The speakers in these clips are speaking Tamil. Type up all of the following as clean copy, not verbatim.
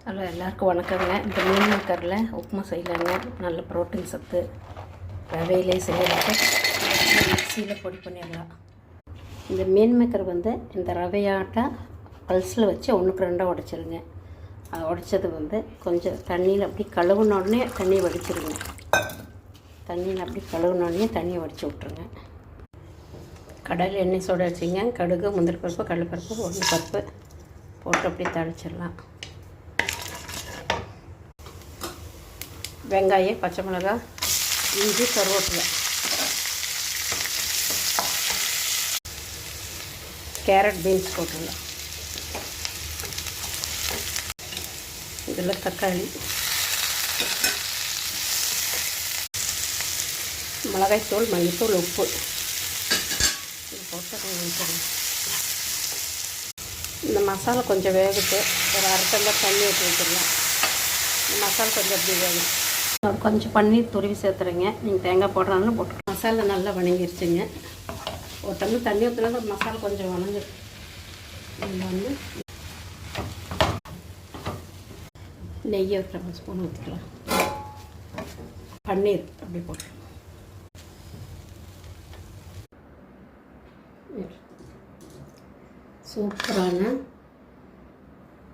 ஹலோ, எல்லாருக்கும் வணக்கங்க. இந்த மீன் மேக்கரில் உப்புமா செய்யலாங்க. நல்ல ப்ரோட்டீன் சத்து. ரவையிலே செய்யறதுக்கு மிக்சியில் பொடி பண்ணிடலாம். இந்த மீன் மேக்கர் இந்த ரவையாட்டை பல்ஸில் வச்சு 1க்கு 2 உடைச்சிருங்க. அது உடைச்சது கொஞ்சம் தண்ணியில் அப்படி கழுவுனோடனே தண்ணியை வடிச்சிருங்க. தண்ணியில் அப்படி கழுவுனோடனே தண்ணியை வடித்து விட்ருங்க. கடாயில் எண்ணெய் சோட வச்சுங்க. கடுகு, முந்திரி பருப்பு, கடலைப்பருப்பு, உளுந்தம்பருப்பு போட்டு அப்படி தாளிச்சிடலாம். வெங்காயம், பச்சை மிளகாய், இஞ்சி, கருவேப்பிலை, கேரட், பீன்ஸ் போட்டுடலாம். இதில் தக்காளி, மிளகாய்த்தூள், மல்லித்தூள், உப்பு இது போட்டு வச்சுருங்க. இந்த மசாலா கொஞ்சம் வேகட்டு ஒரு அரை டம்ளர் தண்ணி ஊற்றி வச்சிடலாம். இந்த மசாலா கொஞ்சம் அப்படி வேகும். கொஞ்சம் பன்னீர் துருவி சேர்த்துறேங்க. நீங்கள் தேங்காய் போடுறாலும் போட்டு. மசாலா நல்லா வணங்கிருச்சுங்க. ஒரு டம்ளர் தண்ணி ஊற்றுறது மசாலா கொஞ்சம் வணங்கு. இதில் நெய்யை ஒரு 2 ஸ்பூன் ஊற்றிக்கலாம். பன்னீர் அப்படி போட்டுருலாம். சூப்பரான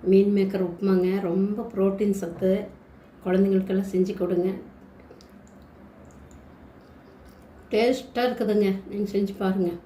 மீன் மேக்கர் உப்புமாங்க. ரொம்ப ப்ரோட்டீன் சத்து. குழந்தைங்களுக்கெல்லாம் செஞ்சு கொடுங்க. டேஸ்ட்டாக இருக்குதுங்க. நீங்கள் செஞ்சு பாருங்கள்.